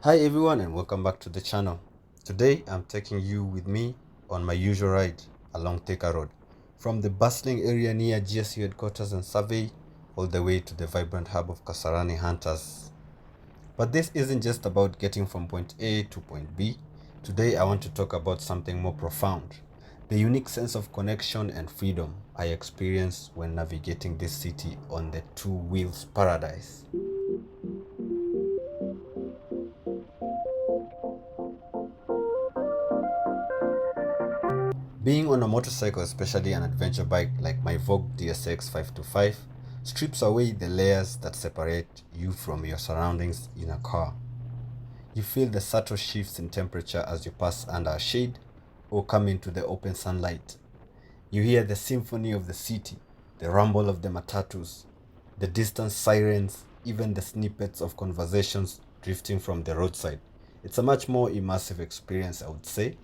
Hi everyone and welcome back to the channel. Today I'm taking you with me on my usual ride along Thika Road, from the bustling area near GSU headquarters and survey all the way to the vibrant hub of Kasarani Hunters. But this isn't just about getting from point A to point B. Today I want to talk about something more profound, the unique sense of connection and freedom I experience when navigating this city on the two wheels paradise. Being on a motorcycle, especially an adventure bike like my Voge DSX 525, strips away the layers that separate you from your surroundings in a car. You feel the subtle shifts in temperature as you pass under a shade or come into the open sunlight. You hear the symphony of the city, the rumble of the matatus, the distant sirens, even the snippets of conversations drifting from the roadside. It's a much more immersive experience, I would say.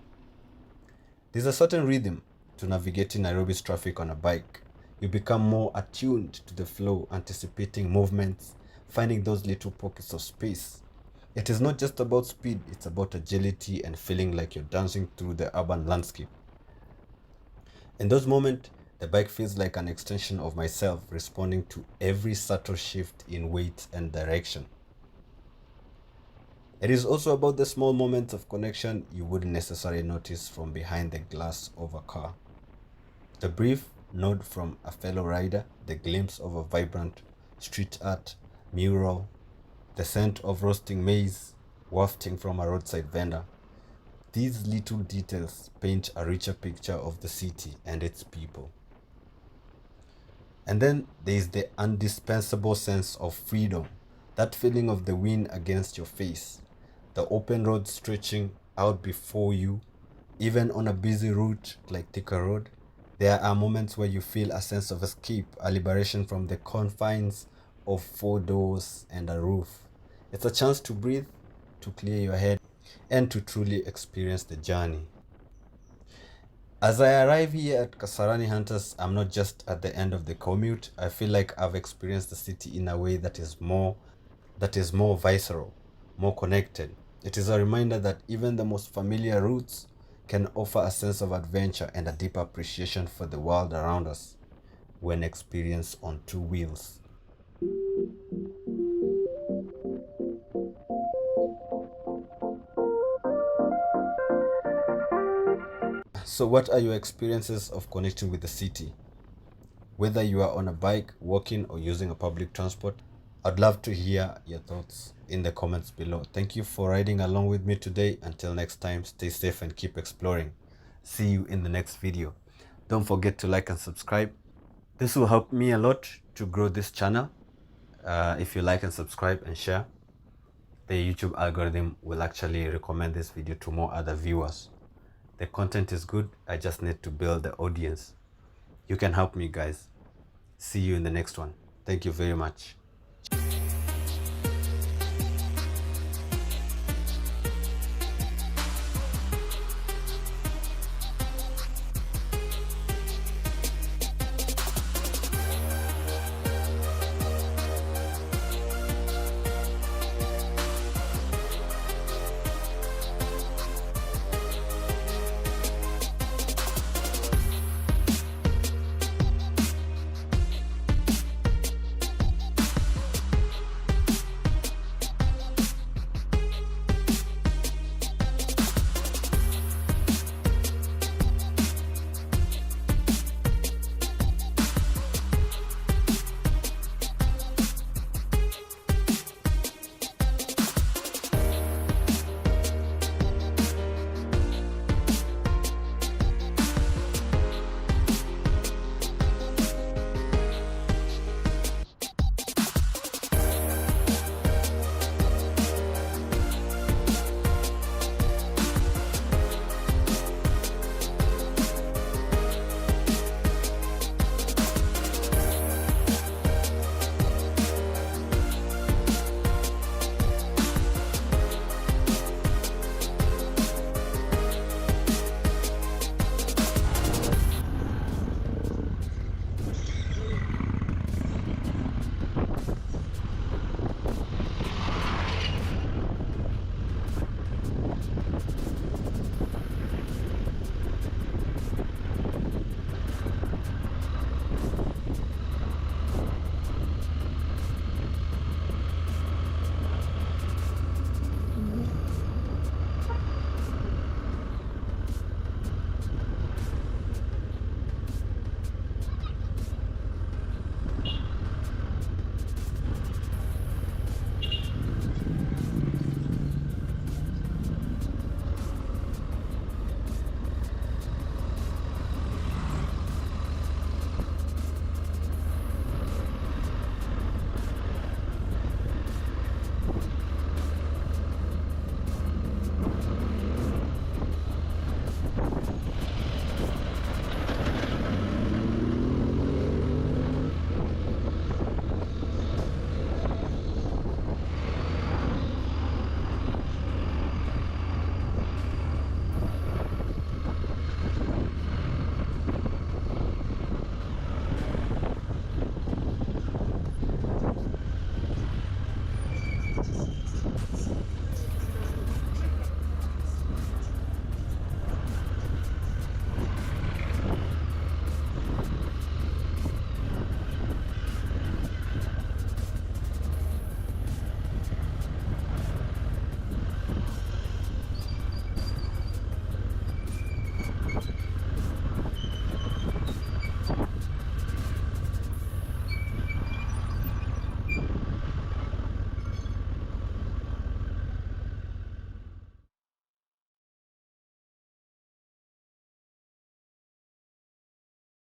There's a certain rhythm to navigating Nairobi's traffic on a bike. You become more attuned to the flow, anticipating movements, finding those little pockets of space. It is not just about speed, it's about agility and feeling like you're dancing through the urban landscape. In those moments, the bike feels like an extension of myself, responding to every subtle shift in weight and direction. It is also about the small moments of connection you wouldn't necessarily notice from behind the glass of a car. The brief nod from a fellow rider, the glimpse of a vibrant street art mural, the scent of roasting maize wafting from a roadside vendor. These little details paint a richer picture of the city and its people. And then there is the indispensable sense of freedom, that feeling of the wind against your face, the open road stretching out before you. Even on a busy route like Thika Road, there are moments where you feel a sense of escape, a liberation from the confines of four doors and a roof. It's a chance to breathe, to clear your head, and to truly experience the journey. As I arrive here at Kasarani Hunters, I'm not just at the end of the commute. I feel like I've experienced the city in a way that is more visceral, more connected. It is a reminder that even the most familiar routes can offer a sense of adventure and a deep appreciation for the world around us when experienced on two wheels. So, what are your experiences of connecting with the city? Whether you are on a bike, walking, or using a public transport, I'd love to hear your thoughts in the comments below. Thank you for riding along with me today. Until next time, stay safe and keep exploring. See you in the next video. Don't forget to like and subscribe. This will help me a lot to grow this channel. If you like and subscribe and share, the YouTube algorithm will actually recommend this video to more other viewers. The content is good. I just need to build the audience. You can help me, guys. See you in the next one. Thank you very much.